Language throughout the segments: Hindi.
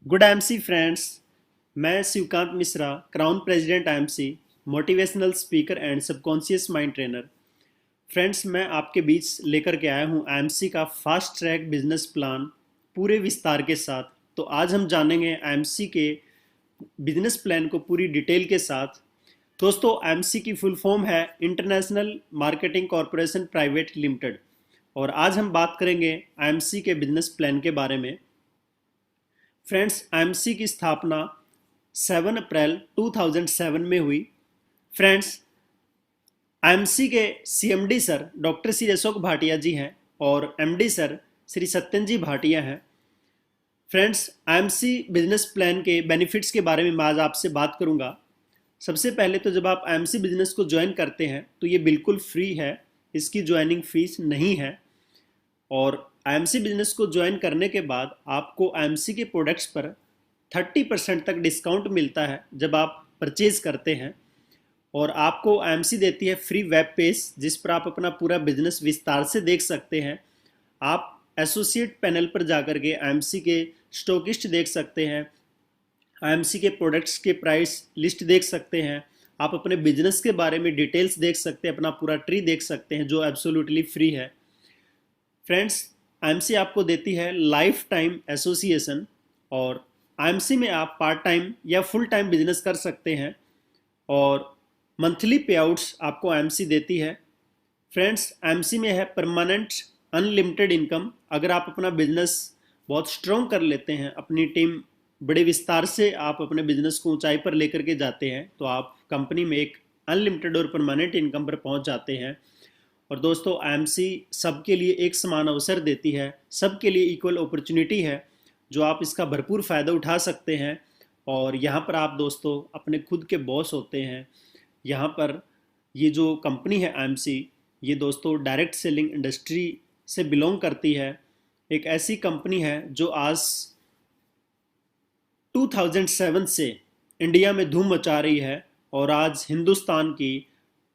Good MC friends. मैं Shivkant Mishra, crown president MC, motivational speaker and subconscious mind trainer. Friends, मैं आपके बीच लेकर के आया हूँ एमसी का फास्ट ट्रैक बिजनेस प्लान पूरे विस्तार के साथ। तो आज हम जानेंगे एमसी के बिजनेस प्लान को पूरी डिटेल के साथ। दोस्तों, एमसी की फुल फॉर्म है international marketing corporation private limited. और आज हम बात करेंगे एमसी के बिजनेस प्लान के बारे में। फ्रेंड्स, एमसी की स्थापना 7 अप्रैल 2007 में हुई। फ्रेंड्स, एमसी के CMD sir doctor Shri Ashok Bhatia ji हैं और एमडी सर श्री सत्यन जी भाटिया हैं। फ्रेंड्स, एमसी बिजनेस प्लान के बेनिफिट्स के बारे में मैं आज आपसे बात करूंगा। सबसे पहले तो जब आप एमसी बिजनेस को ज्वाइन करते हैं तो ये बिल्कुल फ्री है, इसकी ज्वाइनिंग फीस नहीं है। और एमसी बिजनेस को ज्वाइन करने के बाद आपको एमसी के प्रोडक्ट्स पर 30% तक डिस्काउंट मिलता है जब आप परचेज करते हैं। और आपको एमसी देती है फ्री वेब पेज जिस पर आप अपना पूरा बिजनेस विस्तार से देख सकते हैं। आप एसोसिएट पैनल पर जाकर के एमसी के स्टॉकिस्ट देख सकते हैं, एमसी के प्रोडक्ट्स के प्राइस लिस्ट देख सकते हैं, आप अपने बिजनेस के बारे में डिटेल्स देख सकते हैं, अपना पूरा ट्री देख सकते हैं जो एब्सोल्युटली फ्री है। फ्रेंड्स, एमसी आपको देती है लाइफ टाइम एसोसिएशन और एमसी में आप पार्ट टाइम या फुल टाइम बिजनेस कर सकते हैं और मंथली पे आउट्स आपको एमसी देती है। फ्रेंड्स, एमसी में है परमानेंट अनलिमिटेड इनकम। अगर आप अपना बिजनेस बहुत स्ट्रॉन्ग कर लेते हैं, अपनी टीम बड़े विस्तार से आप अपने बिजनेस को ऊंचाई पर लेकर के जाते हैं, तो आप कंपनी में एक अनलिमिटेड और परमानेंट इनकम पर पहुंच जाते हैं। और दोस्तों, एमसी सबके लिए एक समान अवसर देती है, सबके लिए इक्वल अपॉर्चुनिटी है जो आप इसका भरपूर फ़ायदा उठा सकते हैं। और यहाँ पर आप दोस्तों अपने खुद के बॉस होते हैं। यहाँ पर ये जो कंपनी है एमसी, ये दोस्तों डायरेक्ट सेलिंग इंडस्ट्री से बिलोंग करती है। एक ऐसी कंपनी है जो आज 2007 से इंडिया में धूम मचा रही है और आज हिंदुस्तान की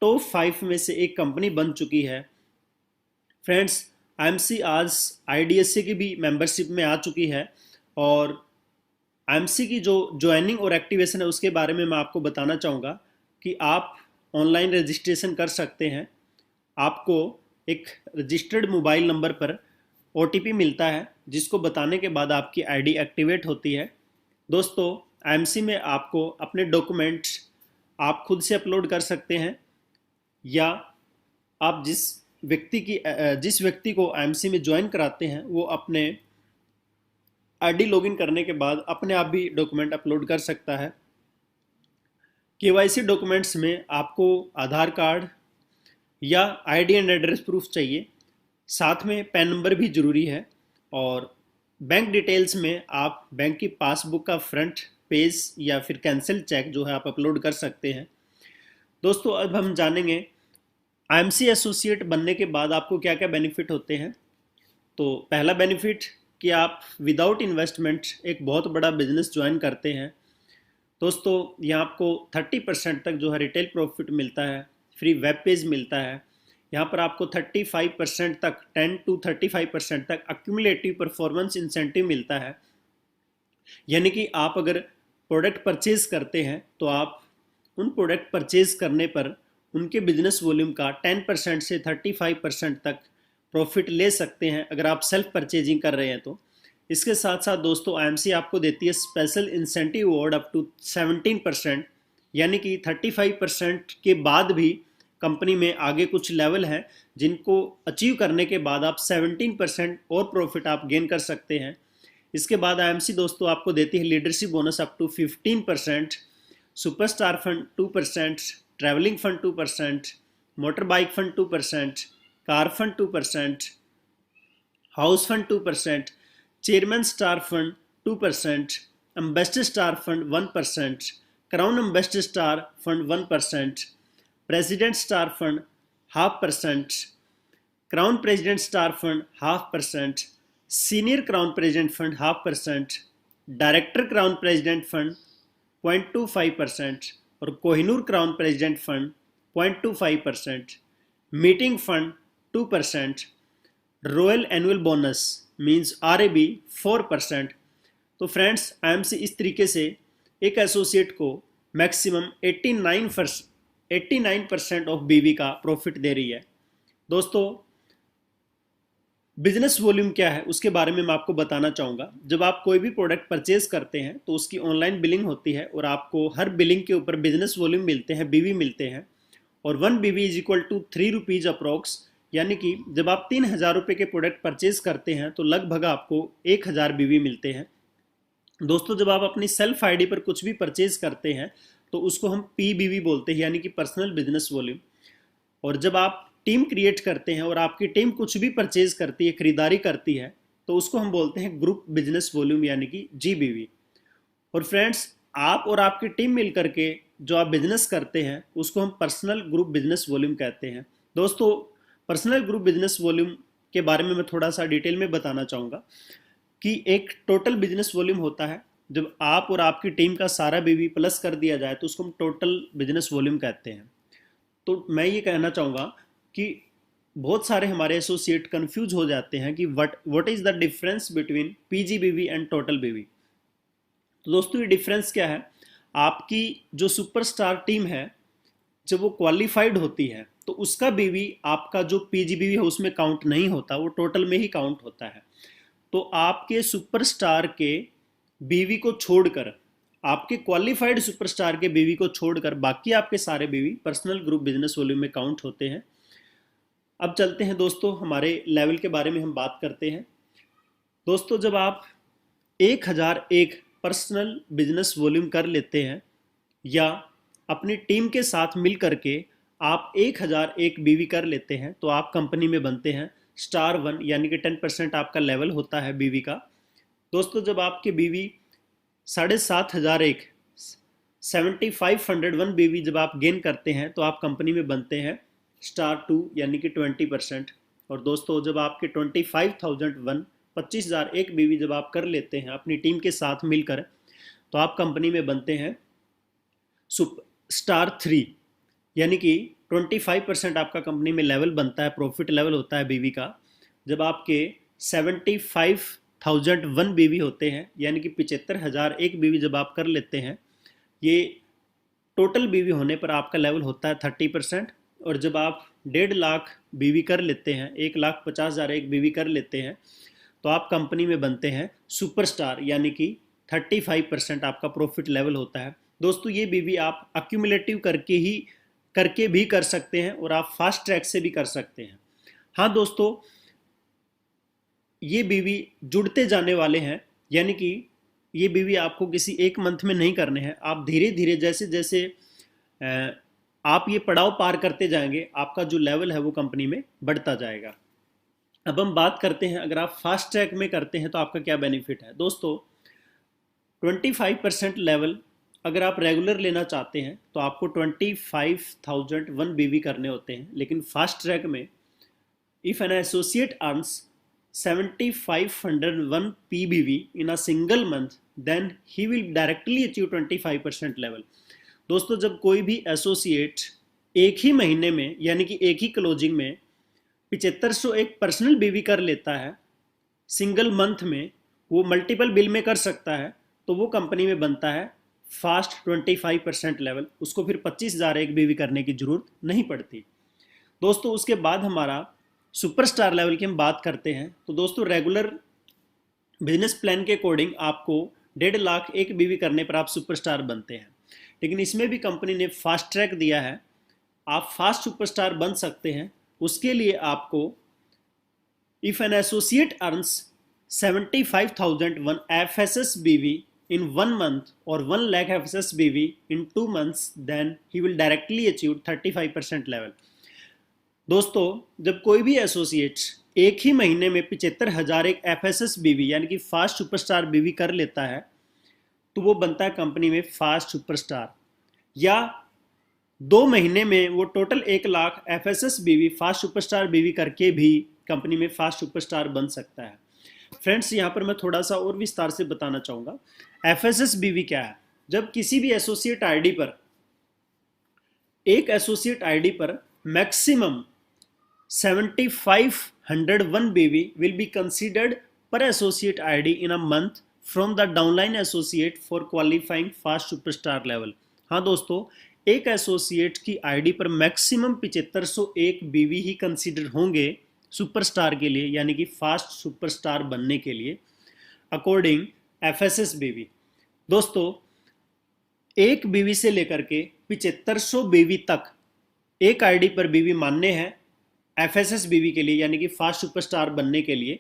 टॉप 5 में से एक कंपनी बन चुकी है। फ्रेंड्स, एमसी आज आईडीएससी की भी मेंबरशिप में आ चुकी है। और एमसी की जो ज्वाइनिंग और एक्टिवेशन है उसके बारे में मैं आपको बताना चाहूँगा कि आप ऑनलाइन रजिस्ट्रेशन कर सकते हैं। आपको एक रजिस्टर्ड मोबाइल नंबर पर ओटीपी मिलता है जिसको बताने के बाद आपकी आईडी एक्टिवेट होती है। दोस्तों, एमसी में आपको अपने डॉक्यूमेंट्स आप खुद से अपलोड कर सकते हैं या आप जिस व्यक्ति को एमसी में ज्वाइन कराते हैं वो अपने आईडी लॉगिन करने के बाद अपने आप भी डॉक्यूमेंट अपलोड कर सकता है। केवाईसी डॉक्यूमेंट्स में आपको आधार कार्ड या आईडी एंड एड्रेस प्रूफ चाहिए, साथ में पैन नंबर भी ज़रूरी है। और बैंक डिटेल्स में आप बैंक की पासबुक का फ्रंट पेज या फिर कैंसिल चेक जो है आप अपलोड कर सकते हैं। दोस्तों, अब हम जानेंगे एमसी एसोसिएट बनने के बाद आपको क्या क्या बेनिफिट होते हैं। तो पहला बेनिफिट कि आप विदाउट इन्वेस्टमेंट एक बहुत बड़ा बिजनेस ज्वाइन करते हैं। दोस्तों, यहाँ आपको 30% तक जो है रिटेल प्रॉफिट मिलता है, फ्री वेब पेज मिलता है। यहाँ पर आपको 35% तक 10 to 35% तक अक्यूमुलेटिव परफॉर्मेंस इंसेंटिव मिलता है। यानी कि आप अगर प्रोडक्ट परचेज करते हैं तो आप उन प्रोडक्ट परचेज करने पर उनके बिजनेस वॉल्यूम का 10% से 35% तक प्रॉफिट ले सकते हैं अगर आप सेल्फ परचेजिंग कर रहे हैं तो। इसके साथ साथ दोस्तों, एमसी आपको देती है special incentive award up to 17%। यानी कि 35% के बाद भी कंपनी में आगे कुछ लेवल हैं जिनको अचीव करने के बाद आप 17% और प्रॉफिट आप गेन कर सकते हैं। इसके बाद एमसी दोस्तों आपको देती है leadership bonus up to 15%, superstar fund 2%, travelling fund 2%, motor bike fund 2%, car fund 2%, house fund 2%, chairman star fund 2%, ambassador star fund 1%, crown ambassador star fund 1%, president star fund 0.5%, crown president star fund 0.5%, senior crown president fund 0.5%, director crown president fund 0.25% और Kohinoor crown president fund 0.25%, meeting fund 2%, royal annual bonus means RAB 4%, तो फ्रेंड्स आईएमसी इस तरीके से एक एसोसिएट को मैक्सिमम 89% ऑफ बीवी का प्रॉफिट दे रही है। दोस्तों बिजनेस वॉल्यूम क्या है उसके बारे में मैं आपको बताना चाहूँगा। जब आप कोई भी प्रोडक्ट परचेज करते हैं तो उसकी ऑनलाइन बिलिंग होती है और आपको हर बिलिंग के ऊपर बिजनेस वॉल्यूम मिलते हैं, बीवी मिलते हैं। और 1 BV is equal to 3 rupees approx, यानी कि जब आप 3,000 रुपये के प्रोडक्ट परचेज करते हैं तो लगभग आपको 1,000 बीवी मिलते हैं। दोस्तों जब आप अपनी सेल्फ आईडी पर कुछ भी परचेज करते हैं तो उसको हम पीबीवी बोलते हैं, यानी कि पर्सनल बिजनेस वॉल्यूम। और जब आप टीम क्रिएट करते हैं और आपकी टीम कुछ भी परचेज करती है, खरीदारी करती है, तो उसको हम बोलते हैं ग्रुप बिजनेस वॉल्यूम, यानी कि जीबीवी। और फ्रेंड्स आप और आपकी टीम मिलकर के जो आप बिजनेस करते हैं उसको हम पर्सनल ग्रुप बिजनेस वॉल्यूम कहते हैं। दोस्तों पर्सनल ग्रुप बिजनेस वॉल्यूम के बारे में मैं थोड़ा सा डिटेल में बताना चाहूँगा कि एक टोटल बिजनेस वॉल्यूम होता है, जब आप और आपकी टीम का सारा बीवी प्लस कर दिया जाए तो उसको हम टोटल बिजनेस वॉल्यूम कहते हैं। तो मैं ये कहना चाहूँगा कि बहुत सारे हमारे एसोसिएट कंफ्यूज हो जाते हैं कि what is the difference between PGBV and total BV. तो दोस्तों ये डिफरेंस क्या है, आपकी जो सुपरस्टार टीम है जब वो क्वालिफाइड होती है तो उसका बीवी आपका जो पीजीबीवी है उसमें काउंट नहीं होता, वो टोटल में ही काउंट होता है। तो आपके सुपरस्टार के बीवी को छोड़कर, आपके क्वालिफाइड सुपरस्टार के बीवी को छोड़कर बाकी आपके सारे बीवी पर्सनल ग्रुप बिजनेस वॉल्यूम में काउंट होते हैं। अब चलते हैं दोस्तों हमारे लेवल के बारे में हम बात करते हैं। दोस्तों जब आप 1001 पर्सनल बिजनेस वॉल्यूम कर लेते हैं या अपनी टीम के साथ मिल करके आप 1001 बीवी कर लेते हैं तो आप कंपनी में बनते हैं स्टार 1, यानी कि 10% आपका लेवल होता है बीवी का। दोस्तों जब आपके बीवी 7,501 7,501 बीवी जब आप गेन करते हैं तो आप कंपनी में बनते हैं स्टार 2, यानी कि 20%। और दोस्तों जब आपके 25,001 25,001 बीवी जब आप कर लेते हैं अपनी टीम के साथ मिलकर तो आप कंपनी में बनते हैं स्टार 3, यानी कि 25% आपका कंपनी में लेवल बनता है, प्रॉफिट लेवल होता है बीवी का। जब आपके 75,001 बीवी होते हैं, यानी कि 75,001 बीवी जब आप कर लेते हैं, ये टोटल बीवी होने पर आपका लेवल होता है 30%। और जब आप 1.5 लाख बीवी कर लेते हैं, 1,50,001 बीवी कर लेते हैं तो आप कंपनी में बनते हैं सुपरस्टार, यानी कि 35% आपका प्रॉफिट लेवल होता है। दोस्तों ये बीवी आप अक्यूमुलेटिव करके भी कर सकते हैं और आप फास्ट ट्रैक से भी कर सकते हैं। हाँ दोस्तों ये बीवी जुड़ते जाने वाले हैं, यानी कि ये बीवी आपको किसी एक मंथ में नहीं करने हैं, आप धीरे धीरे जैसे जैसे आप ये पड़ाव पार करते जाएंगे आपका जो लेवल है वो कंपनी में बढ़ता जाएगा। अब हम बात करते हैं अगर आप फास्ट ट्रैक में करते हैं तो आपका क्या बेनिफिट है। दोस्तों 25% लेवल अगर आप रेगुलर लेना चाहते हैं तो आपको 25,001 बीवी करने होते हैं, लेकिन फास्ट ट्रैक में if an associate earns 7,501 PBV in a single month then he will directly achieve 25% level. दोस्तों जब कोई भी एसोसिएट एक ही महीने में, यानी कि एक ही क्लोजिंग में 7501 पर्सनल बीवी कर लेता है सिंगल मंथ में, वो मल्टीपल बिल में कर सकता है, तो वो कंपनी में बनता है फास्ट 25% लेवल। उसको फिर 25,001 बीवी करने की जरूरत नहीं पड़ती। दोस्तों उसके बाद हमारा सुपरस्टार लेवल की हम बात करते हैं। तो दोस्तों रेगुलर बिजनेस प्लान के अकॉर्डिंग आपको 1.5 लाख एक बीवी करने पर आप सुपरस्टार बनते हैं, लेकिन इसमें भी कंपनी ने फास्ट ट्रैक दिया है, आप फास्ट सुपरस्टार बन सकते हैं। उसके लिए आपको if an associate earns 75,001 FSS BV in 1 month or 1 lakh FSS BV in 2 months then he will directly achieve 35% level। दोस्तों जब कोई भी एसोसिएट एक ही महीने में 75,001 FSS BV यानी कि फास्ट सुपरस्टार बीवी कर लेता है तो वो बनता है कंपनी में फास्ट सुपरस्टार। या 2 महीने में वो total 1 lakh FSS BV fast superstar बीवी करके भी कंपनी में फास्ट सुपरस्टार बन सकता है। फ्रेंड्स यहाँ पर मैं थोड़ा सा और विस्तार से बताना चाहूँगा FSS BV क्या है। जब किसी भी एसोसिएट आईडी पर, एक एसोसिएट आईडी पर maximum 7,501 BV will be considered per associate ID in a month from the downline associate for qualifying fast superstar level. हाँ दोस्तों, एक एसोसिएट की आईडी पर मैक्सिमम 7501 बीवी ही कंसीडर होंगे सुपरस्टार के लिए, यानी कि फास्ट सुपरस्टार बनने के लिए, अकॉर्डिंग एफएसएस बीवी। दोस्तों, एक बीवी से लेकर के 7500 बीवी तक एक आईडी पर बीवी मानने हैं एफएसएस बीवी के लिए, यानी कि फास्ट सुपरस्टार बनने के लिए।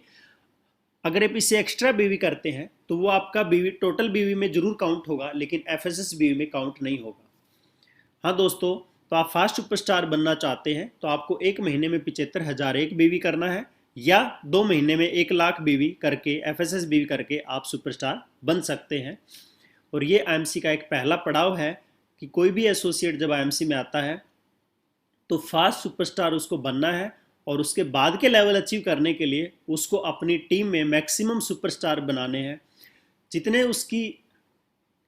अगर आप इसे एक्स्ट्रा बीवी करते हैं तो वो आपका बीवी टोटल बीवी में जरूर काउंट होगा, लेकिन एफएसएस बीवी में काउंट नहीं होगा। हाँ दोस्तों, तो आप फास्ट सुपरस्टार बनना चाहते हैं तो आपको एक महीने में 75,001 बीवी करना है, या 2 महीने में 1,00,000 बीवी करके एफएसएस बीवी करके आप सुपरस्टार बन सकते हैं। और ये आईएमसी का एक पहला पड़ाव है कि कोई भी एसोसिएट जब आईएमसी में आता है तो फास्ट सुपरस्टार उसको बनना है, और उसके बाद के लेवल अचीव करने के लिए उसको अपनी टीम में मैक्सिमम सुपरस्टार बनाने हैं। जितने उसकी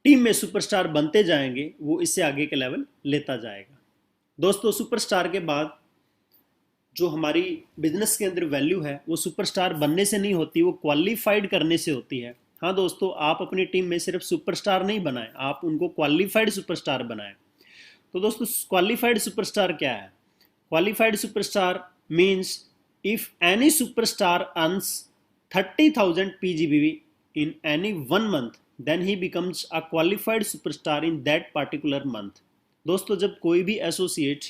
टीम में सुपरस्टार बनते जाएंगे वो इससे आगे के लेवल लेता जाएगा। दोस्तों, सुपरस्टार के बाद जो हमारी बिजनेस के अंदर वैल्यू है वो सुपरस्टार बनने से नहीं होती, वो क्वालिफाइड करने से होती है। हाँ दोस्तों, आप अपनी टीम में सिर्फ सुपरस्टार नहीं बनाएं, आप उनको क्वालिफाइड सुपरस्टार बनाएं। तो दोस्तों, क्वालिफाइड सुपरस्टार क्या है? Qualified superstar means if any superstar earns 30,000 PGBV in any 1 month, then he becomes a qualified superstar in that particular month। दोस्तों, जब कोई भी एसोसिएट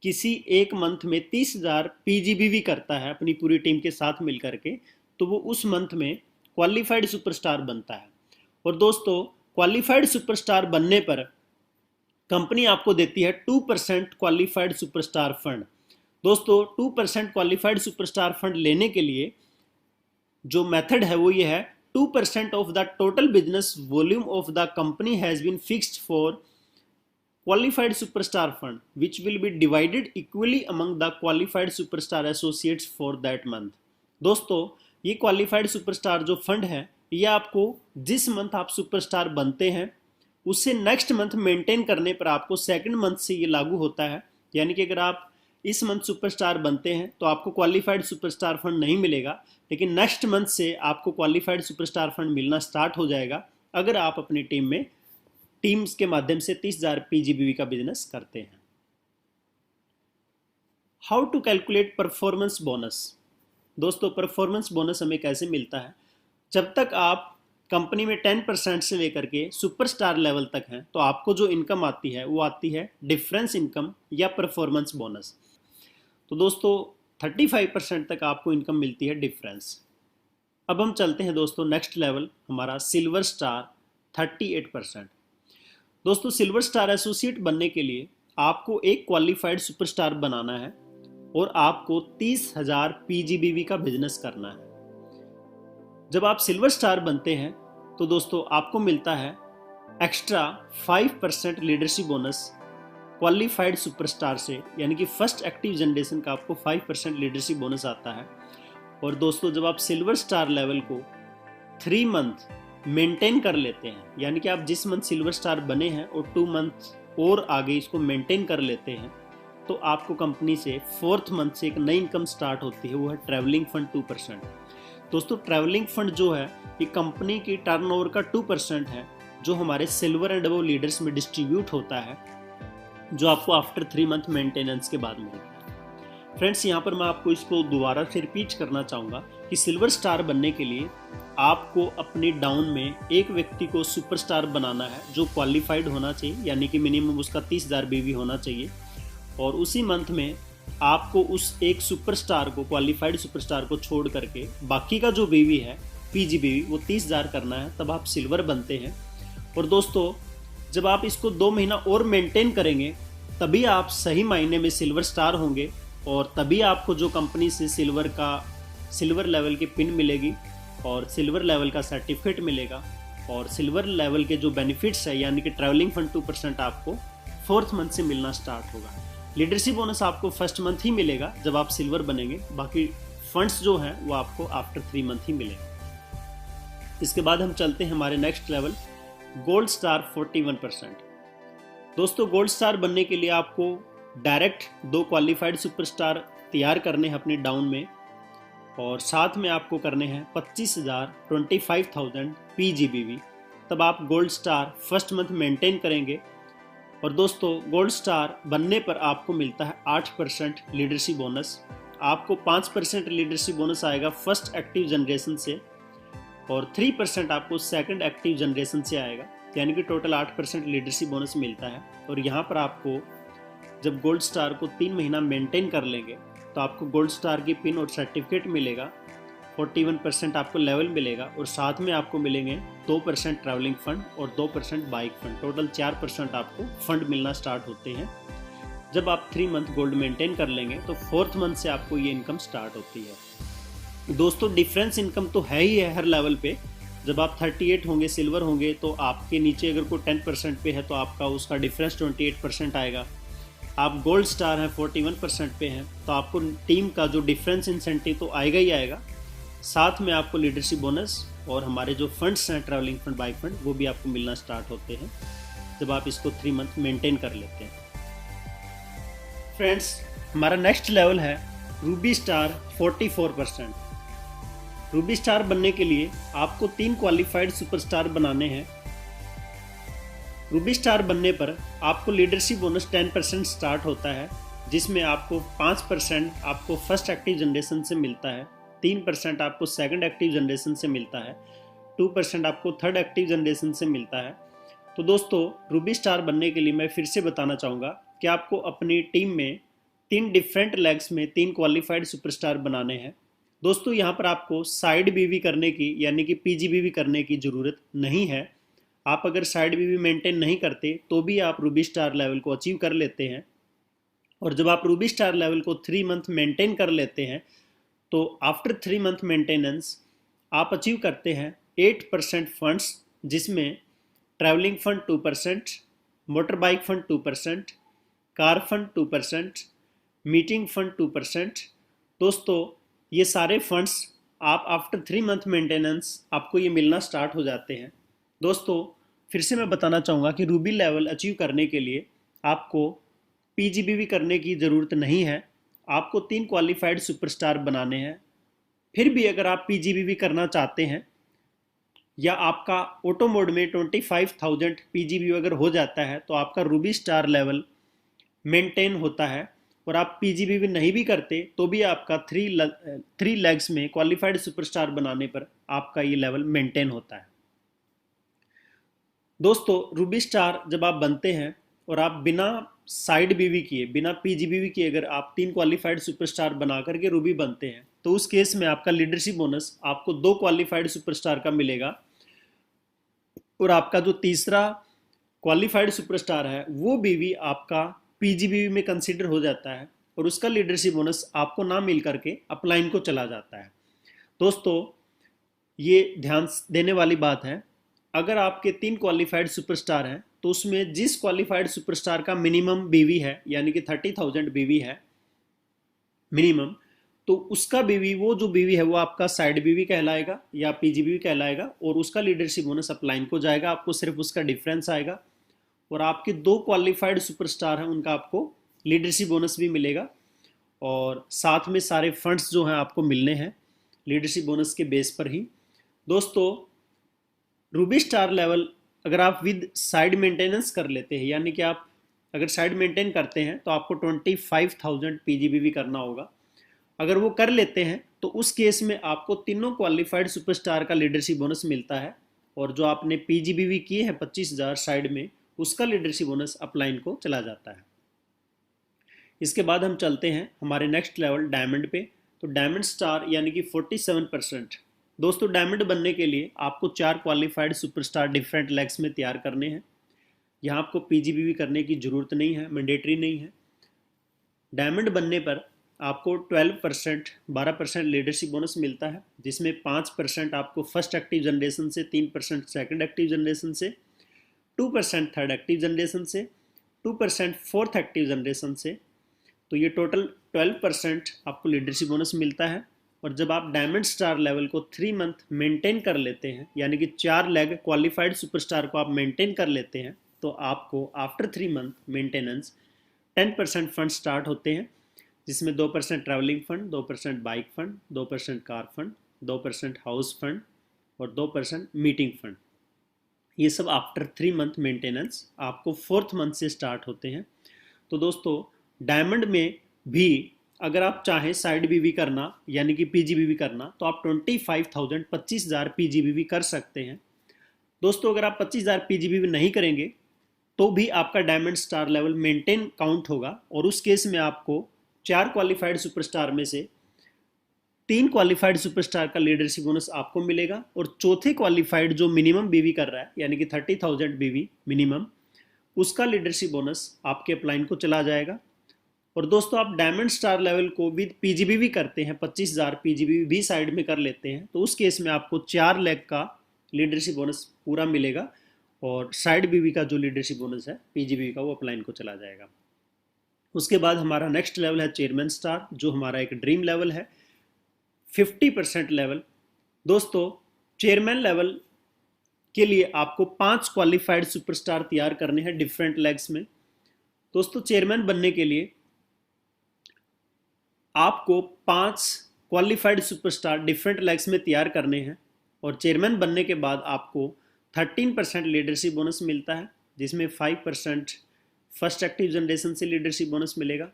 किसी एक मंथ में 30,000 PGBV करता है अपनी पूरी टीम के साथ मिलकर के, तो वो उस मंथ में क्वालिफाइड सुपरस्टार बनता है। और दोस्तों, क्वालिफाइड सुपरस्टार बनने पर कंपनी आपको देती है 2% क्वालिफाइड सुपरस्टार फंड। दोस्तों, 2% क्वालिफाइड सुपरस्टार फंड लेने के लिए जो मेथड है वो ये है, 2% of the total business volume of the company has been fixed for qualified superstar fund which will be divided equally among the qualified superstar associates for that month. दोस्तों, ये क्वालिफाइड सुपरस्टार जो फंड है ये आपको जिस मंथ आप सुपरस्टार बनते हैं उससे नेक्स्ट मंथ मेंटेन करने पर आपको सेकंड मंथ से ये लागू होता है। यानी कि अगर आप इस मंथ सुपरस्टार बनते हैं तो आपको क्वालिफाइड सुपरस्टार फंड नहीं मिलेगा, लेकिन नेक्स्ट मंथ से आपको क्वालिफाइड सुपरस्टार फंड मिलना स्टार्ट हो जाएगा अगर आप अपनी टीम्स के माध्यम से 30,000 PGBV का बिजनेस करते हैं। How to calculate performance bonus. दोस्तों, परफॉर्मेंस बोनस हमें कैसे मिलता है? जब तक आप कंपनी में 10% से लेकर के सुपरस्टार लेवल तक हैं तो आपको जो इनकम आती है वो आती है डिफरेंस इनकम या परफॉर्मेंस बोनस। तो दोस्तों, 35% तक आपको इनकम मिलती है डिफरेंस। अब हम चलते हैं दोस्तों नेक्स्ट लेवल, हमारा सिल्वर स्टार 38%। दोस्तों, सिल्वर स्टार एसोसिएट बनने के लिए आपको एक क्वालिफाइड सुपरस्टार बनाना है और आपको 30,000 PGBV का बिजनेस करना है। जब आप सिल्वर स्टार बनते हैं तो दोस्तों आपको मिलता है extra 5% leadership bonus qualified superstar से, यानी कि फर्स्ट एक्टिव जनरेशन का आपको 5% लीडरशिप बोनस आता है। और दोस्तों, जब आप सिल्वर स्टार लेवल को 3 मंथ मेंटेन कर लेते हैं, यानी कि आप जिस मंथ सिल्वर स्टार बने हैं और 2 मंथ और आगे इसको मेंटेन कर लेते हैं, तो आपको कंपनी से 4th मंथ से एक नई इनकम स्टार्ट होती है, वो है ट्रैवलिंग फंड 2%। दोस्तों, ट्रैवलिंग फंड जो है ये कंपनी की टर्नओवर का 2% है जो हमारे सिल्वर एंड अबव लीडर्स में डिस्ट्रीब्यूट होता है, जो आपको आफ्टर 3 मंथ मेंटेनेंस के बाद मिलेगा। फ्रेंड्स, यहाँ पर मैं आपको इसको दोबारा से रिपीट करना चाहूँगा कि सिल्वर स्टार बनने के लिए आपको अपने डाउन में एक व्यक्ति को सुपरस्टार बनाना है जो क्वालिफाइड होना चाहिए, यानी कि मिनिमम उसका 30,000 बीवी होना चाहिए। और उसी मंथ में आपको उस एक सुपरस्टार को, क्वालिफाइड सुपरस्टार को छोड़ करके बाकी का जो बीवी है PGBV वो 30,000 करना है, तब आप सिल्वर बनते हैं। और दोस्तों, जब आप इसको 2 महीना और मेंटेन करेंगे तभी आप सही मायने में सिल्वर स्टार होंगे, और तभी आपको जो कंपनी से सिल्वर लेवल की पिन मिलेगी और सिल्वर लेवल का सर्टिफिकेट मिलेगा, और सिल्वर लेवल के जो बेनिफिट्स है यानी कि ट्रैवलिंग फंड 2% आपको 4th मंथ से मिलना स्टार्ट होगा। लीडरशिप बोनस आपको फर्स्ट मंथ ही मिलेगा जब आप सिल्वर बनेंगे, बाकी फंड्स जो हैं वो आपको आफ्टर 3 मंथ ही मिलेंगे। इसके बाद हम चलते हैं हमारे नेक्स्ट लेवल, गोल्ड स्टार 41%। दोस्तों, गोल्ड स्टार बनने के लिए आपको डायरेक्ट 2 क्वालिफाइड सुपरस्टार तैयार करने हैं अपने डाउन में, और साथ में आपको करने हैं 25,000 PGBV। तब आप gold star first month maintain करेंगे। और दोस्तों गोल्ड स्टार बनने पर आपको मिलता है 8% लीडरशिप बोनस। आपको 5% लीडरशिप बोनस आएगा फर्स्ट एक्टिव जनरेशन से और 3% आपको सेकंड एक्टिव जनरेशन से आएगा, यानी कि टोटल 8% लीडरशिप बोनस मिलता है। और यहाँ पर आपको जब गोल्ड स्टार को 3 महीना मेंटेन कर लेंगे तो आपको गोल्ड स्टार की पिन और सर्टिफिकेट मिलेगा, 41% आपको लेवल मिलेगा और साथ में आपको मिलेंगे 2% ट्रैवलिंग फंड और 2% बाइक फंड। टोटल 4% आपको फंड मिलना स्टार्ट होते हैं। जब आप 3 मंथ गोल्ड मेंटेन कर लेंगे तो 4th मंथ से आपको ये इनकम स्टार्ट होती है। दोस्तों डिफरेंस इनकम तो है ही है हर लेवल पे। जब आप 38 होंगे, सिल्वर होंगे, तो आपके नीचे अगर कोई 10% पे है तो आपका उसका डिफरेंस 28% आएगा। आप गोल्ड स्टार हैं, 41% पे हैं, तो आपको टीम का जो डिफरेंस इंसेंटिव तो आएगा ही आएगा। साथ में आपको लीडरशिप बोनस और हमारे जो फंड्स हैं ट्रैवलिंग फंड, बाइक फंड, वो भी आपको मिलना स्टार्ट होते हैं जब आप इसको 3 मंथ मेंटेन कर लेते हैं। फ्रेंड्स हमारा नेक्स्ट लेवल है रूबी स्टार 44%। रूबी स्टार बनने के लिए आपको 3 क्वालिफाइड सुपरस्टार बनाने हैं। रूबी स्टार बनने पर आपको लीडरशिप बोनस 10% स्टार्ट होता है, जिसमें आपको 5% आपको फर्स्ट एक्टिव जनरेशन से मिलता है, 3% आपको सेकंड एक्टिव जनरेशन से मिलता है, 2% आपको थर्ड एक्टिव जनरेशन से मिलता है। तो दोस्तों रूबी स्टार बनने के लिए मैं फिर से बताना चाहूँगा कि आपको अपनी टीम में 3 डिफरेंट लेग्स में 3 क्वालिफाइड सुपरस्टार बनाने हैं। दोस्तों यहाँ पर आपको साइड बीवी करने की यानी कि PGBV करने की ज़रूरत नहीं है। आप अगर साइड बीवी मेंटेन नहीं करते तो भी आप रूबी स्टार लेवल को अचीव कर लेते हैं। और जब आप रूबी स्टार लेवल को 3 मंथ मेंटेन कर लेते हैं तो आफ्टर 3 मंथ मेंटेनेंस आप अचीव करते हैं 8% फंड्स, जिसमें travelling fund 2%, motor bike fund 2%, car fund 2%, meeting fund 2%। दोस्तों ये सारे फंड्स आप आफ्टर 3 मंथ मेंटेनेंस आपको ये मिलना स्टार्ट हो जाते हैं। दोस्तों फिर से मैं बताना चाहूँगा कि रूबी लेवल अचीव करने के लिए आपको PGBV करने की ज़रूरत नहीं है। आपको 3 क्वालिफाइड सुपरस्टार बनाने हैं। फिर भी अगर आप PGBV करना चाहते हैं या आपका ऑटो मोड में 25,000 PGBV अगर हो जाता है तो आपका रूबी स्टार लेवल मेंटेन होता है। और आप PGBV नहीं भी करते तो भी आपका 3 लेग्स में क्वालिफाइड सुपरस्टार बनाने पर आपका ये लेवल मेंटेन होता है। दोस्तों रूबी स्टार जब आप बनते हैं और आप बिना साइड बीवी किए, बिना PGBV किए अगर आप 3 क्वालिफाइड सुपरस्टार बना करके रूबी बनते हैं तो उस केस में आपका लीडरशिप बोनस आपको 2 क्वालिफाइड सुपरस्टार का मिलेगा। और आपका जो तीसरा क्वालिफाइड सुपरस्टार है वो बीवी आपका PGBV में कंसिडर हो जाता है और उसका लीडरशिप बोनस आपको ना मिल करके अपलाइन को चला जाता है। दोस्तों ये ध्यान देने वाली बात है, अगर आपके 3 क्वालिफाइड सुपरस्टार हैं तो उसमें जिस क्वालिफाइड सुपरस्टार का मिनिमम बीवी है यानी कि 30,000 बीवी है मिनिमम, तो उसका बीवी, वो जो बीवी है वो आपका साइड बीवी कहलाएगा या PGBV कहलाएगा और उसका लीडरशिप बोनस अपलाइन को जाएगा। आपको सिर्फ उसका डिफरेंस आएगा। और आपके 2 क्वालिफाइड सुपरस्टार हैं उनका आपको लीडरशिप बोनस भी मिलेगा और साथ में सारे फंड्स जो हैं आपको मिलने हैं लीडरशिप बोनस के बेस पर ही। दोस्तों रूबी स्टार लेवल अगर आप विद साइड मेंटेनेंस कर लेते हैं, यानी कि आप अगर साइड मेंटेन करते हैं तो आपको 25,000 PGBV करना होगा। अगर वो कर लेते हैं तो उस केस में आपको तीनों क्वालिफाइड सुपरस्टार का लीडरशिप बोनस मिलता है और जो आपने PGBV किए हैं 25,000 साइड में, उसका लीडरशिप बोनस अपलाइन को चला जाता है। इसके बाद हम चलते हैं हमारे नेक्स्ट लेवल डायमंड पे। तो डायमंड स्टार यानी कि 47%। दोस्तों डायमंड बनने के लिए आपको 4 क्वालिफाइड सुपरस्टार डिफरेंट लेग्स में तैयार करने हैं। यहाँ आपको PGBV करने की ज़रूरत नहीं है, मैंडेटरी नहीं है। डायमंड बनने पर आपको 12% 12% लीडरशिप बोनस मिलता है, जिसमें 5% आपको फर्स्ट एक्टिव जनरेशन से, 3% सेकंड एक्टिव जनरेशन से, 2% थर्ड एक्टिव जनरेशन से, 2% फोर्थ एक्टिव जनरेशन से। तो ये टोटल 12% आपको लीडरशिप बोनस मिलता है। और जब आप डायमंड स्टार लेवल को 3 मंथ मेंटेन कर लेते हैं, यानी कि 4 लेग क्वालिफाइड सुपरस्टार को आप मेंटेन कर लेते हैं, तो आपको after 3 month maintenance 10% fund start होते हैं, जिसमें 2% travelling fund, 2% bike fund, 2% car fund, 2% house fund और 2% मीटिंग फंड। ये सब आफ्टर 3 मंथ मेंटेनेंस आपको 4th मंथ से स्टार्ट होते हैं। तो दोस्तों डायमंड में भी अगर आप चाहें साइड बीवी करना यानी कि पीजीबीवी करना तो आप 25,000 25,000 पीजीबीवी कर सकते हैं। दोस्तों अगर आप 25,000 पीजीबीवी नहीं करेंगे तो भी आपका diamond star level maintain count होगा, और उस केस में आपको 4 क्वालिफाइड सुपरस्टार में से 3 क्वालिफाइड सुपरस्टार का लीडरशिप बोनस आपको मिलेगा, और चौथे क्वालिफाइड जो मिनिमम बीवी कर रहा है यानी कि 30,000 बीवी मिनिमम, उसका लीडरशिप बोनस आपके अपलाइन को चला जाएगा। और दोस्तों आप डायमंड स्टार लेवल को विद पीजीबीवी करते हैं, 25,000 पीजीबीवी भी साइड में कर लेते हैं, तो उस केस में आपको 4 लाख का लीडरशिप बोनस पूरा मिलेगा, और साइड बीवी का जो लीडरशिप बोनस है पीजीबीवी का वो अपलाइन को चला जाएगा। उसके बाद हमारा नेक्स्ट लेवल है चेयरमैन स्टार, जो हमारा एक ड्रीम लेवल है, 50% लेवल। दोस्तों चेयरमैन लेवल के लिए आपको 5 क्वालिफाइड सुपरस्टार तैयार करने हैं डिफरेंट लेग्स में। दोस्तों चेयरमैन बनने के लिए आपको 5 क्वालिफाइड सुपरस्टार डिफरेंट लेग्स में तैयार करने हैं, और चेयरमैन बनने के बाद आपको 13% लीडरशिप बोनस मिलता है, जिसमें 5% फर्स्ट एक्टिव जनरेशन से लीडरशिप बोनस मिलेगा,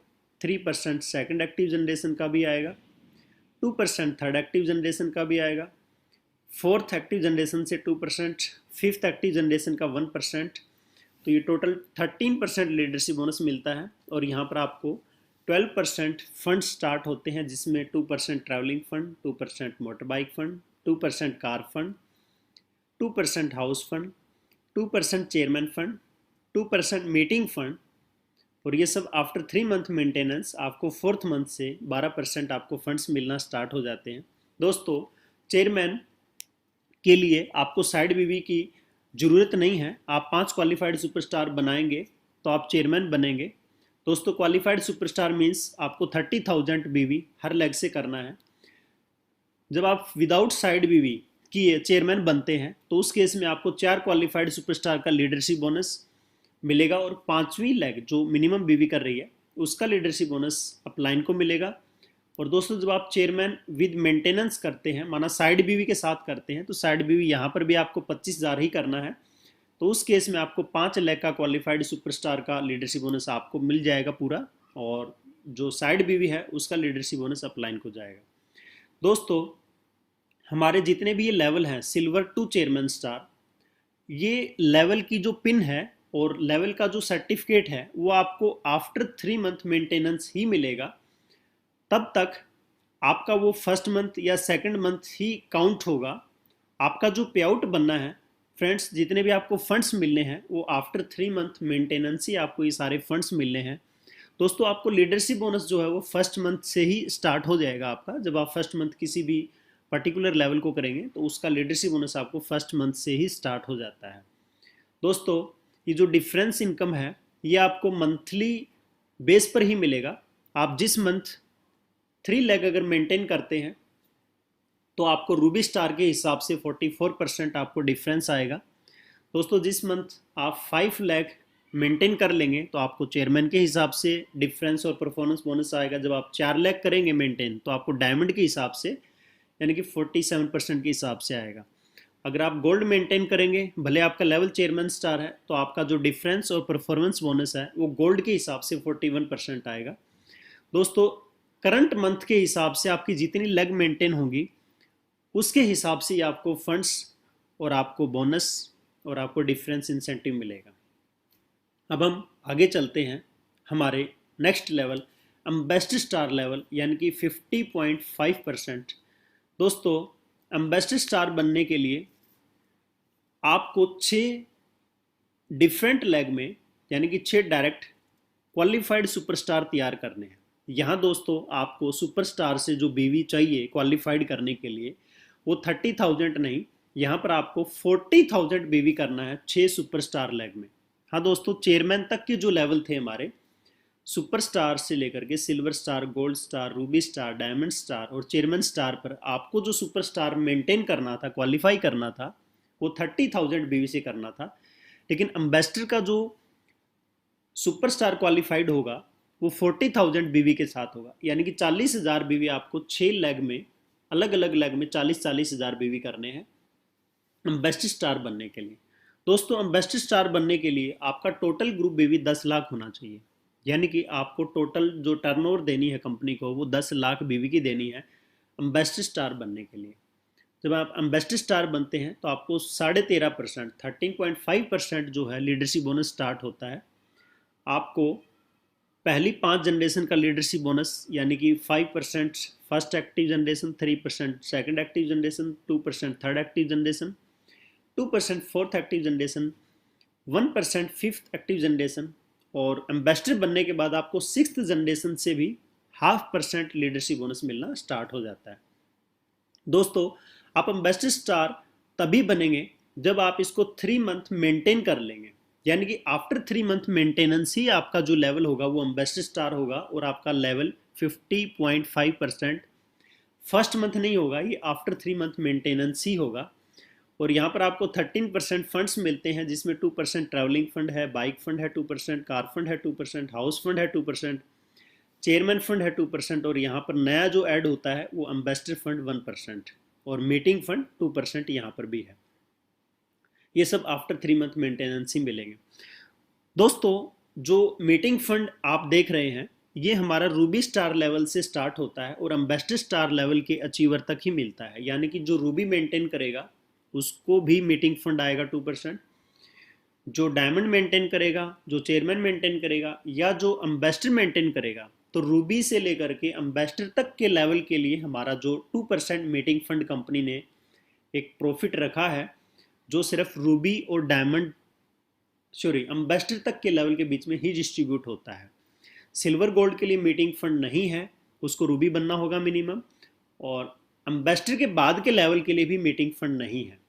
3% सेकंड एक्टिव जनरेशन का भी आएगा, 2% थर्ड एक्टिव जनरेशन का भी आएगा, 4th एक्टिव जनरेशन से 2%, 5th एक्टिव जनरेशन का 1%। तो ये टोटल 13% लीडरशिप बोनस मिलता है। और यहाँ पर आपको 12% फंड स्टार्ट होते हैं, जिसमें 2% travelling fund, 2% motor bike fund, 2% car fund, 2% house fund, 2% chairman fund, 2% meeting fund, और ये सब आफ्टर 3 मंथ मेंटेनेंस आपको 4th मंथ से 12% आपको फंड्स मिलना स्टार्ट हो जाते हैं। दोस्तों चेयरमैन के लिए आपको साइड बीवी की ज़रूरत नहीं है, आप 5 क्वालिफाइड सुपरस्टार बनाएंगे तो आप चेयरमैन बनेंगे। दोस्तों क्वालिफाइड सुपरस्टार मीन्स आपको 30,000 बीवी हर लेग से करना है। जब आप विदाउट साइड बीवी की चेयरमैन बनते हैं तो उस केस में आपको 4 क्वालिफाइड सुपरस्टार का लीडरशिप बोनस मिलेगा, और 5वीं लेग जो मिनिमम बीवी कर रही है उसका लीडरशिप बोनस अपलाइन को मिलेगा। और दोस्तों जब आप चेयरमैन विद मेंटेनेंस करते हैं, माना साइड बीवी के साथ करते हैं, तो साइड बीवी यहाँ पर भी आपको 25,000 ही करना है, तो उस केस में आपको 5 लाख का क्वालिफाइड सुपरस्टार का लीडरशिप बोनस आपको मिल जाएगा पूरा, और जो साइड बीवी है उसका लीडरशिप बोनस अपलाइन को जाएगा। दोस्तों हमारे जितने भी ये लेवल हैं सिल्वर टू चेयरमैन स्टार, ये लेवल की जो पिन है और लेवल का जो सर्टिफिकेट है वो आपको आफ्टर 3 मंथ मेंटेनेंस ही मिलेगा। तब तक आपका वो फर्स्ट मंथ या सेकंड मंथ ही काउंट होगा। आपका जो पे आउट बनना है फ्रेंड्स, जितने भी आपको फंड्स मिलने हैं वो आफ्टर 3 मंथ मेंटेनेंस ही आपको ये सारे फंड्स मिलने हैं। दोस्तों आपको लीडरशिप बोनस जो है वो फर्स्ट मंथ से ही स्टार्ट हो जाएगा आपका। जब आप फर्स्ट मंथ किसी भी पर्टिकुलर लेवल को करेंगे तो उसका लीडरशिप बोनस आपको फर्स्ट मंथ से ही स्टार्ट हो जाता है। दोस्तों ये जो डिफरेंस इनकम है ये आपको मंथली बेस पर ही मिलेगा। आप जिस मंथ 3 लाख अगर मेंटेन करते हैं तो आपको रूबी स्टार के हिसाब से 44% आपको डिफरेंस आएगा। दोस्तों जिस मंथ आप 5 लाख मेंटेन कर लेंगे तो आपको चेयरमैन के हिसाब से डिफरेंस और परफॉर्मेंस बोनस आएगा। जब आप 4 लाख करेंगे मेंटेन तो आपको डायमंड के हिसाब से यानी कि 47% के हिसाब से आएगा। अगर आप गोल्ड मेंटेन करेंगे, भले आपका लेवल चेयरमैन स्टार है, तो आपका जो डिफरेंस और परफॉर्मेंस बोनस है वो गोल्ड के हिसाब से 41% आएगा। दोस्तों करंट मंथ के हिसाब से आपकी जितनी लेग मेंटेन होगी उसके हिसाब से आपको फंड्स और आपको बोनस और आपको डिफरेंस इंसेंटिव मिलेगा। अब हम आगे चलते हैं हमारे next level ambassador star level यानी कि 50.5%। दोस्तों एम्बेसडर स्टार बनने के लिए आपको 6 डिफरेंट लेग में यानी कि 6 डायरेक्ट क्वालिफाइड सुपरस्टार तैयार करने हैं। यहाँ दोस्तों आपको सुपरस्टार से जो बीवी चाहिए क्वालिफाइड करने के लिए वो 30,000 नहीं, यहाँ पर आपको 40,000 बीवी करना है 6 सुपरस्टार लेग में। हाँ दोस्तों चेयरमैन तक के जो लेवल थे हमारे सुपरस्टार से लेकर के silver star, gold star, Ruby star, diamond star और चेयरमैन स्टार पर आपको जो सुपरस्टार मेंटेन करना था, क्वालिफाई करना था, वो 30,000 बीवी से करना था। लेकिन एम्बेसडर का जो सुपरस्टार क्वालिफाइड होगा वो 40,000 बीवी के साथ होगा, यानी कि 40,000 बीवी आपको 6 लेग में, अलग अलग लेग में 40,000 बीवी करने हैं एम्बेस्डर स्टार बनने के लिए। दोस्तों एम्बेस्डर स्टार बनने के लिए आपका टोटल ग्रुप बीवी 10 लाख होना चाहिए, यानी कि आपको टोटल जो टर्नओवर देनी है कंपनी को वो 10 लाख बीवी की देनी है एम्बेस्डर स्टार बनने के लिए। जब आप एम्बेस्डर स्टार बनते हैं तो आपको 13.5%, 13.5% जो है लीडरशिप बोनस स्टार्ट होता है। आपको पहली 5 जनरेशन का लीडरशिप बोनस यानी कि 5% first active generation, 3% second active generation, 2% third active generation, 2% fourth active generation, 1% fifth active generation, और एम्बेसडर बनने के बाद आपको सिक्स्थ जनरेशन से भी 0.5% लीडरशिप बोनस मिलना स्टार्ट हो जाता है। दोस्तों आप एम्बेसडर स्टार तभी बनेंगे जब आप इसको 3 मंथ मेंटेन कर लेंगे, यानी कि आफ्टर 3 मंथ मेंटेनेंस ही आपका जो लेवल होगा वो एम्बेसडर स्टार होगा, और आपका लेवल 50.5% फर्स्ट मंथ नहीं होगा, ये आफ्टर 3 मंथ मेंटेनेंस ही होगा। और यहाँ पर आपको 13% फंड्स मिलते हैं, जिसमें 2% ट्रैवलिंग फंड है, बाइक फंड है 2%, कार फंड है 2%, हाउस फंड है 2%, चेयरमैन फंड है 2%, और यहाँ पर नया जो ऐड होता है वो एम्बेसडर फंड 1%, और मीटिंग फंड 2% यहाँ पर भी है। ये सब आफ्टर 3 मंथ मेंटेनेंस ही मिलेंगे। दोस्तों जो मीटिंग फंड आप देख रहे हैं ये हमारा रूबी स्टार लेवल से स्टार्ट होता है और एम्बेसडर स्टार लेवल के अचीवर तक ही मिलता है, यानी कि जो रूबी मेंटेन करेगा उसको भी मीटिंग फंड आएगा 2%, जो डायमंड मेंटेन करेगा, जो चेयरमैन मेंटेन करेगा, या जो एम्बेसडर मेंटेन करेगा, तो रूबी से लेकर के एम्बेसडर तक के लेवल के लिए हमारा जो 2% मीटिंग फंड कंपनी ने एक प्रॉफिट रखा है, जो सिर्फ रूबी और डायमंड सॉरी एम्बेसडर तक के लेवल के बीच में ही डिस्ट्रीब्यूट होता है। सिल्वर गोल्ड के लिए मीटिंग फंड नहीं है, उसको रूबी बनना होगा मिनिमम, और एम्बेसडर के बाद के लेवल के लिए भी मीटिंग फंड नहीं है।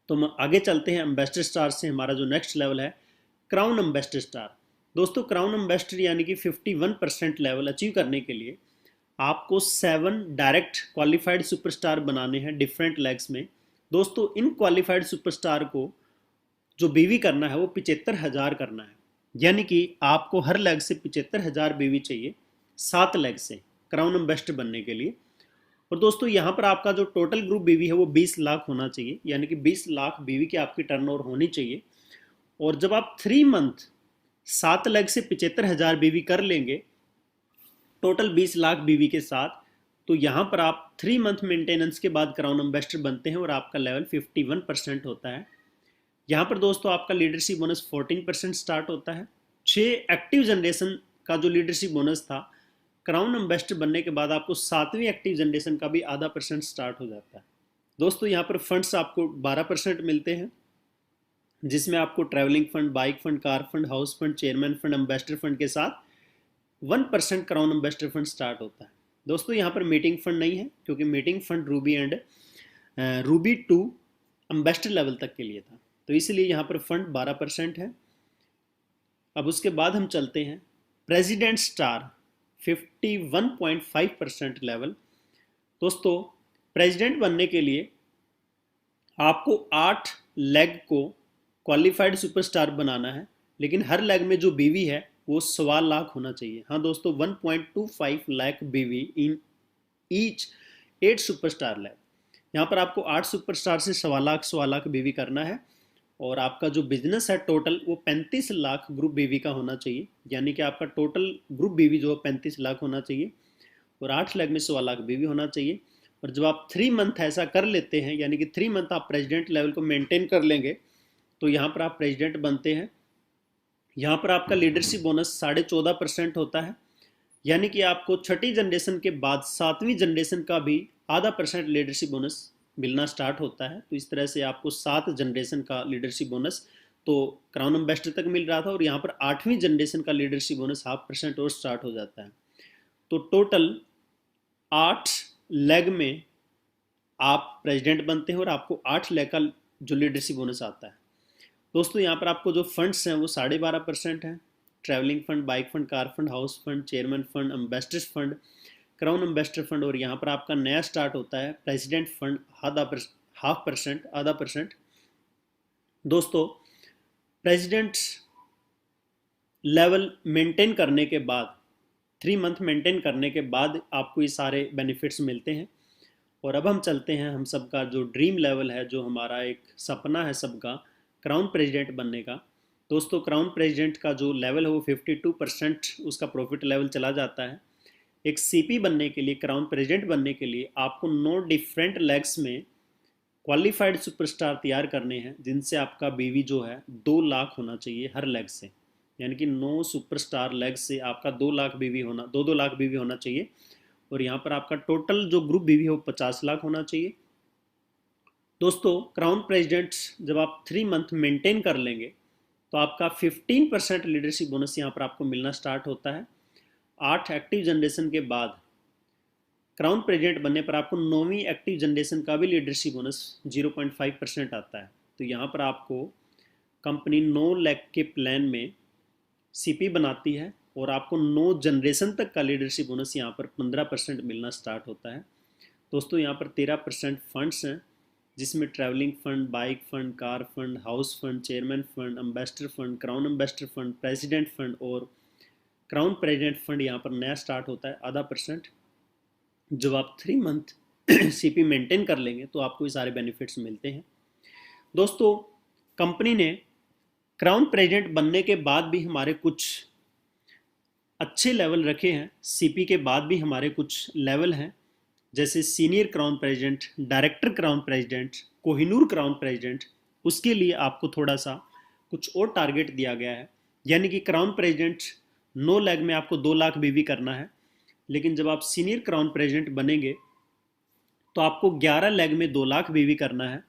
तो हम आगे चलते हैं एम्बेसडर स्टार से, हमारा जो नेक्स्ट लेवल है क्राउन एम्बेसडर स्टार। दोस्तों क्राउन एम्बेसडर यानी कि 51% लेवल अचीव करने के लिए आपको 7 डायरेक्ट क्वालिफाइड सुपरस्टार बनाने हैं डिफरेंट लेग्स में। दोस्तों इन क्वालिफाइड सुपरस्टार को जो बीवी करना है वो 75,000 करना है, यानी कि आपको हर लेग से 75,000 बीवी चाहिए 7 लेग से क्राउन एम्बेसडर बनने के लिए। और दोस्तों यहाँ पर आपका जो टोटल ग्रुप बीवी है वो 20 लाख होना चाहिए, यानी कि 20 लाख बीवी की आपकी टर्नओवर होनी चाहिए। और जब आप 3 मंथ 7 लेग से 75,000 बीवी कर लेंगे टोटल 20 लाख बीवी के साथ, तो यहाँ पर आप 3 मंथ मेंटेनेंस के बाद क्राउन एम्बेसडर बनते हैं और आपका लेवल 51% होता है। यहाँ पर दोस्तों आपका लीडरशिप बोनस 14% स्टार्ट होता है। 6 एक्टिव जनरेशन का जो लीडरशिप बोनस था क्राउन एम्बेसडर बनने के बाद आपको 7वीं एक्टिव जनरेशन का भी आधा % स्टार्ट हो जाता है। दोस्तों यहाँ पर फंड्स आपको 12% मिलते हैं, जिसमें आपको travelling fund, bike fund, car fund, house fund, chairman fund, ambassador fund के साथ 1% क्राउन एम्बेसडर फंड स्टार्ट होता है। दोस्तों यहाँ पर मीटिंग फंड नहीं है, क्योंकि meeting fund Ruby and Ruby 2 ambassador level तक के लिए था, तो इसलिए यहाँ पर फंड 12% है। अब उसके बाद हम चलते हैं प्रेसिडेंट स्टार 51.5% लेवल। दोस्तों प्रेसिडेंट बनने के लिए आपको 8 लेग को क्वालिफाइड सुपरस्टार बनाना है, लेकिन हर लेग में जो बीवी है वो 1.25 लाख होना चाहिए। हाँ दोस्तों 1.25 लाख बीवी इन ईच 8 सुपरस्टार लेग। यहाँ पर आपको 8 सुपरस्टार से 1.25 लाख बीवी करना है, और आपका जो बिजनेस है टोटल वो 35 लाख ग्रुप बीवी का होना चाहिए, यानी कि आपका टोटल ग्रुप बीवी जो है 35 लाख होना चाहिए, और 8 लाख में 1.25 लाख बीवी होना चाहिए। और जब आप 3 मंथ ऐसा कर लेते हैं, यानी कि 3 मंथ आप प्रेसिडेंट लेवल को मेंटेन कर लेंगे, तो यहाँ पर आप प्रेसिडेंट बनते हैं। यहाँ पर आपका लीडरशिप बोनस 14.5% होता है, यानी कि आपको छठी जनरेशन के बाद 7वीं जनरेशन का भी % लीडरशिप बोनस मिलना स्टार्ट होता है। तो इस तरह से आपको 7 जनरेशन का लीडरशिप बोनस तो क्राउन एम्बेसडर तक मिल रहा था, और यहाँ पर 8वीं जनरेशन का लीडरशिप बोनस 0.5% और स्टार्ट हो जाता है। तो टोटल 8 लेग में आप प्रेसिडेंट बनते हैं और आपको 8 लेग का जो लीडरशिप बोनस आता है। दोस्तों यहाँ पर आपको जो फंड्स हैं वो 12.5% हैं। Travelling fund, bike fund, car fund, house fund, chairman fund, ambassador fund, crown ambassador fund, और यहाँ पर आपका नया स्टार्ट होता है प्रेसिडेंट फंड 0.5%। दोस्तों प्रेसिडेंट लेवल मेंटेन करने के बाद, 3 मंथ मेंटेन करने के बाद आपको ये सारे बेनिफिट्स मिलते हैं। और अब हम चलते हैं, हम सबका जो ड्रीम लेवल है, जो हमारा एक सपना है सबका, क्राउन प्रेसिडेंट बनने का। दोस्तों, क्राउन प्रेसिडेंट का जो लेवल है वो 52% उसका प्रॉफिट लेवल चला जाता है। एक सीपी बनने के लिए, क्राउन प्रेसिडेंट बनने के लिए आपको 9 डिफरेंट लेग्स में क्वालिफाइड सुपरस्टार तैयार करने हैं, जिनसे आपका बीवी जो है 2 लाख होना चाहिए हर लेग से। यानी कि 9 सुपरस्टार लेग से आपका 2 लाख बीवी होना, 2-2 लाख बीवी होना चाहिए। और यहाँ पर आपका टोटल जो ग्रुप बीवी है वो 50 लाख होना चाहिए। दोस्तों, क्राउन प्रेसिडेंट जब आप 3 मंथ मेंटेन कर लेंगे तो आपका 15% लीडरशिप बोनस यहाँ पर आपको मिलना स्टार्ट होता है। 8 एक्टिव जनरेशन के बाद क्राउन प्रेसिडेंट बनने पर आपको 9वीं एक्टिव जनरेशन का भी लीडरशिप बोनस 0.5% आता है। तो यहाँ पर आपको कंपनी 9 लाख के प्लान में सीपी बनाती है और आपको 9 जनरेशन तक का लीडरशिप बोनस यहाँ पर 15% मिलना स्टार्ट होता है। दोस्तों, यहाँ पर 13% फंड्स हैं, जिसमें travelling fund, bike fund, car fund, house fund, chairman fund, ambassador fund, crown ambassador fund, president fund और क्राउन प्रेसिडेंट फंड यहाँ पर नया स्टार्ट होता है आधा %। जब आप 3 मंथ सीपी मेंटेन कर लेंगे तो आपको ये सारे बेनिफिट्स मिलते हैं। दोस्तों, कंपनी ने क्राउन प्रेसिडेंट बनने के बाद भी हमारे कुछ अच्छे लेवल रखे हैं। सीपी के बाद भी हमारे कुछ लेवल हैं, जैसे senior crown president, director crown president, Kohinoor crown president. उसके लिए आपको थोड़ा सा कुछ और टारगेट दिया गया है। यानी कि क्राउन प्रेसिडेंट 9 लाख में आपको 2 लाख बीवी करना है, लेकिन जब आप सीनियर क्राउन प्रेसिडेंट बनेंगे तो आपको 11 लाख में 2 लाख बीवी करना है।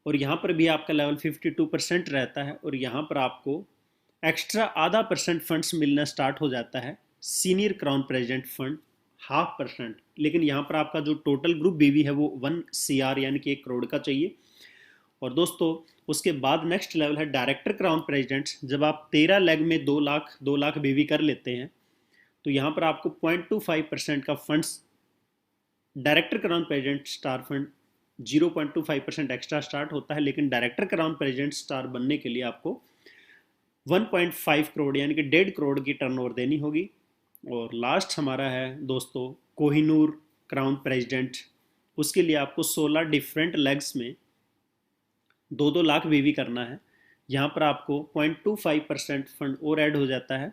और यहाँ पर भी आपका लेवल 52% रहता है और यहाँ पर आपको एक्स्ट्रा आधा % फंड्स मिलना स्टार्ट हो जाता है, सीनियर क्राउन प्रेसिडेंट फंड 0.5%। लेकिन यहाँ पर आपका जो टोटल ग्रुप बीवी है वो 1 CR यानी कि 1 करोड़ का चाहिए। और दोस्तों, उसके बाद नेक्स्ट लेवल है डायरेक्टर क्राउन प्रेसिडेंट। जब आप 13 लाख में 2 लाख बीवी कर लेते हैं तो यहाँ पर आपको 0.25% का funds director crown president star fund 0.25% extra start होता है। लेकिन डायरेक्टर क्राउन प्रेसिडेंट स्टार बनने के लिए आपको 1.5 करोड़ यानी कि 1.5 करोड़ की टर्नओवर देनी होगी। और लास्ट हमारा है दोस्तों कोहिनूर क्राउन प्रेसिडेंट। उसके लिए आपको 16 डिफरेंट लेग्स में 2-2 लाख बीवी करना है। यहाँ पर आपको 0.25% फंड और ऐड हो जाता है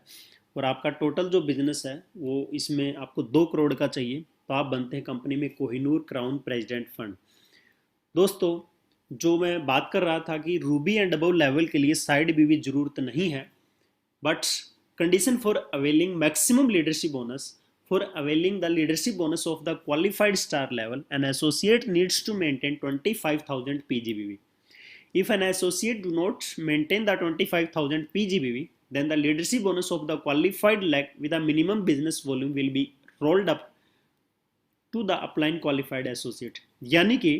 और आपका टोटल जो बिजनेस है वो इसमें आपको 2 करोड़ का चाहिए, तो आप बनते हैं कंपनी में कोहिनूर क्राउन प्रेसिडेंट फंड। दोस्तों, जो मैं बात कर रहा था कि रूबी एंड अबव लेवल के लिए साइड बीवी जरूरत नहीं है, but condition for availing maximum leadership bonus, for availing the leadership bonus of the qualified star level, an associate needs to maintain 25,000 PGBV. If an associate do not maintain the 25,000 PGBV, then the leadership bonus of the qualified leg with a minimum business volume will be rolled up to the upline qualified associate. यानी कि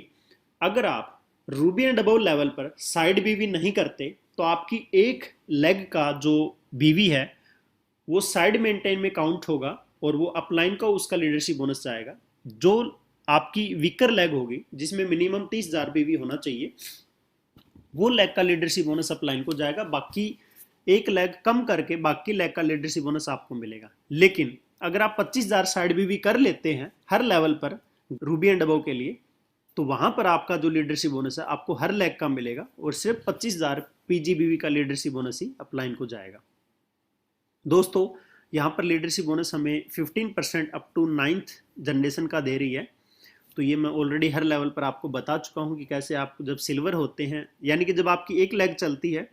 अगर आप रूबी एंड अबव लेवल पर साइड बीवी नहीं करते तो आपकी एक लेग का जो बीवी है वो साइड मेंटेन में काउंट होगा और वो अपलाइन का उसका लीडरशिप बोनस जाएगा। जो आपकी वीकर लेग होगी जिसमें मिनिमम 30,000 बीवी होना चाहिए, वो लेग का लीडरशिप बोनस अपलाइन को जाएगा। बाकी एक लेग कम करके बाकी लेग का लीडरशिप बोनस आपको मिलेगा। लेकिन अगर आप 25,000 साइड बीवी कर लेते हैं हर लेवल पर रूबी एंड अबव के लिए, तो वहां पर आपका जो लीडरशिप बोनस है आपको हर लेग का मिलेगा और सिर्फ 25,000 PGBV का लीडरशिप बोनस ही अपलाइन को जाएगा। दोस्तों, यहाँ पर लीडरशिप बोनस हमें 15% अप टू 9th जनरेशन का दे रही है। तो ये मैं ऑलरेडी हर लेवल पर आपको बता चुका हूँ कि कैसे आप जब सिल्वर होते हैं, यानी कि जब आपकी एक लेग चलती है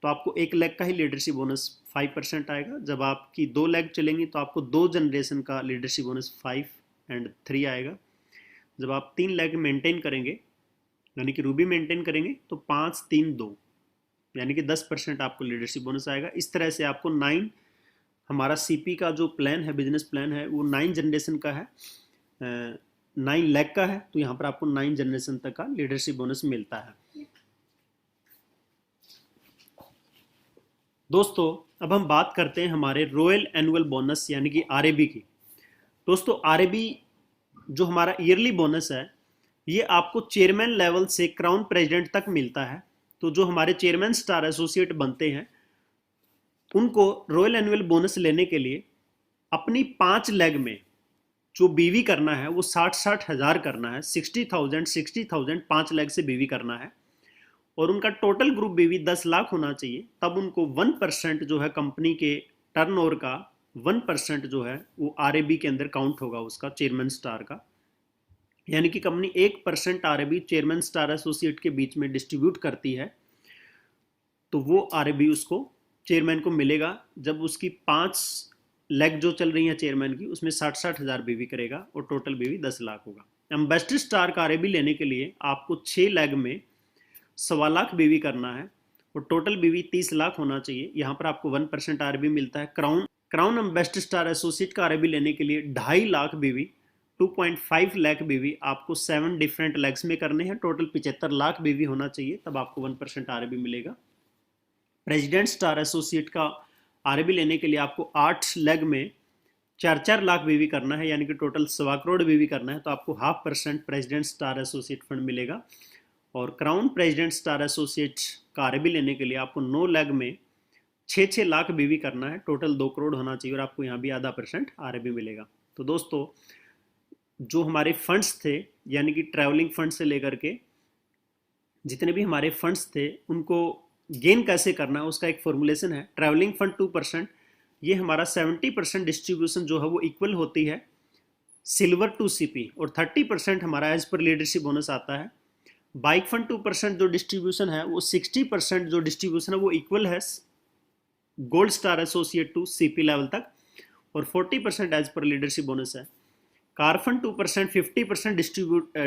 तो आपको एक लेग का ही लीडरशिप बोनस 5% आएगा। जब आपकी 2 लेग चलेंगी तो आपको 2 जनरेशन का लीडरशिप बोनस 5 और 3 आएगा। जब आप 3 लेग मेंटेन करेंगे यानी कि रूबी मेंटेन करेंगे तो 5, 3, 2 यानी कि 10% आपको लीडरशिप बोनस आएगा। इस तरह से आपको 9, हमारा सीपी का जो प्लान है, बिजनेस प्लान है, वो 9 जनरेशन का है, 9 लाख का है। तो यहाँ पर आपको 9 जनरेशन तक का लीडरशिप बोनस मिलता है। दोस्तों, अब हम बात करते हैं हमारे रॉयल एनुअल बोनस यानी कि RAB की। दोस्तों, RAB जो हमारा ईयरली बोनस है ये आपको चेयरमैन लेवल से क्राउन प्रेसिडेंट तक मिलता है। तो जो हमारे चेयरमैन स्टार एसोसिएट बनते हैं उनको रॉयल एनुअल बोनस लेने के लिए अपनी 5 लेग में जो बीवी करना है वो 60-60 हज़ार करना है, 60,000 5 लेग से बीवी करना है, और उनका टोटल ग्रुप बीवी 10 लाख होना चाहिए। तब उनको 1% जो है कंपनी के टर्नओवर का 1% जो है वो आरएबी के अंदर काउंट होगा, उसका चेयरमैन स्टार का। यानी कि company 1% RAB chairman star associate के बीच में डिस्ट्रीब्यूट करती है, तो वो आरएबी उसको चेयरमैन को मिलेगा जब उसकी 5 लेग जो चल रही है चेयरमैन की, उसमें 60-60 हज़ार बीवी करेगा और टोटल बीवी 10 लाख होगा। एम्बेसडर स्टार का आरएबी लेने के लिए आपको 6 लेग में 1.25 लाख बीवी करना है और टोटल बीवी 30 लाख होना चाहिए। यहाँ पर आपको 1% आरएबी मिलता है। क्राउन एम्बेसडर स्टार एसोसिएट का आरएबी लेने के लिए 2.5 लाख बीवी, 2.5 लाख बीवी आपको 7 डिफरेंट लेग्स में करने हैं, टोटल 75 लाख बीवी होना चाहिए, तब आपको 1% आरएबी मिलेगा। प्रेसिडेंट स्टार एसोसिएट का आरएबी लेने के लिए आपको 8 लेग में 4-4 लाख बीवी करना है, यानी कि टोटल 1.25 करोड़ बीवी करना है, तो आपको 0.5% प्रेसिडेंट स्टार एसोसिएट फंड मिलेगा। और क्राउन प्रेसिडेंट स्टार एसोसिएट का आरएबी लेने के लिए आपको 9 लेग में 6-6 लाख बीवी करना है, टोटल 2 करोड़ होना चाहिए, और आपको यहाँ भी 0.5% आरएबी मिलेगा। तो दोस्तों, जो हमारे फंड्स थे, यानी कि ट्रैवलिंग फंड से लेकर के जितने भी हमारे फंड्स थे, उनको गेन कैसे करना है उसका एक फॉर्मुलेशन है। ट्रैवलिंग फंड 2%, ये हमारा 70% डिस्ट्रीब्यूशन जो है वो इक्वल होती है सिल्वर टू सीपी, और 30% हमारा एज पर लीडरशिप बोनस आता है। बाइक फंड 2% जो डिस्ट्रीब्यूशन है वो 60% जो डिस्ट्रीब्यूशन है वो इक्वल है gold star associate to CP level तक, और 40% एज पर लीडरशिप बोनस है। कार फंड 2%, 50%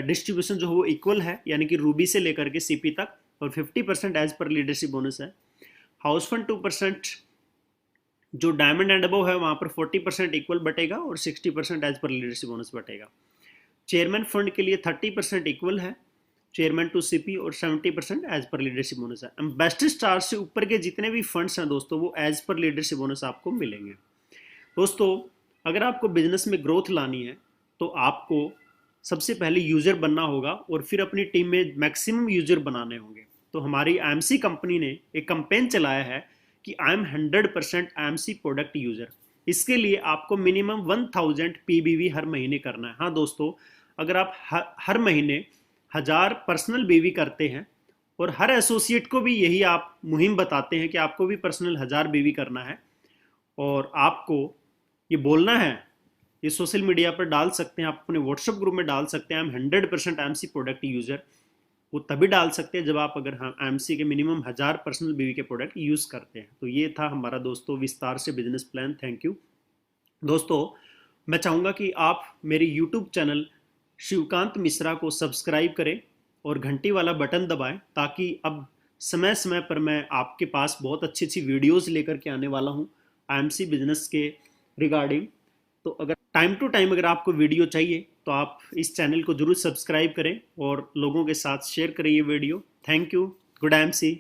डिस्ट्रीब्यूशन जो है वो इक्वल है, यानी कि रूबी से लेकर के सीपी तक, और 50% एज पर लीडरशिप बोनस है। हाउस फंड 2% जो डायमंड एंड अबव है वहाँ पर 40% इक्वल बटेगा और 60% एज पर लीडरशिप बोनस बटेगा। चेयरमैन फंड के लिए 30% इक्वल है चेयरमैन टू सीपी, और 70% एज पर लीडरशिप बोनस है। एम्बेसडर स्टार से ऊपर के जितने भी फंड्स हैं दोस्तों, वो एज पर लीडरशिप बोनस आपको मिलेंगे। दोस्तों, अगर आपको बिजनेस में ग्रोथ लानी है तो आपको सबसे पहले यूज़र बनना होगा और फिर अपनी टीम में मैक्सिमम यूज़र बनाने होंगे। तो हमारी आईएमसी कंपनी ने एक कैंपेन चलाया है कि I am 100% IMC product user. इसके लिए आपको मिनिमम 1000 पीबीवी हर महीने करना है। हाँ दोस्तों, अगर आप हर महीने 1000 पर्सनल बीवी करते हैं, और हर एसोसिएट को भी यही आप मुहिम बताते हैं कि आपको भी पर्सनल 1000 बीवी करना है, और आपको ये बोलना है, ये सोशल मीडिया पर डाल सकते हैं, आप अपने व्हाट्सएप ग्रुप में डाल सकते हैं, I am 100% IMC product user. वो तभी डाल सकते हैं जब आप अगर आईएमसी के मिनिमम 1000 पर्सनल बीवी के प्रोडक्ट यूज़ करते हैं। तो ये था हमारा दोस्तों विस्तार से बिजनेस प्लान। थैंक यू दोस्तों। मैं चाहूँगा कि आप मेरे यूट्यूब चैनल शिवकांत मिश्रा को सब्सक्राइब करें और घंटी वाला बटन दबाएं, ताकि अब समय समय पर मैं आपके पास बहुत अच्छी अच्छी वीडियोस लेकर के आने वाला हूं आईएमसी बिजनेस के रिगार्डिंग। तो अगर टाइम टू टाइम अगर आपको वीडियो चाहिए तो आप इस चैनल को जरूर सब्सक्राइब करें और लोगों के साथ शेयर करें ये video. Thank you. Good IMC.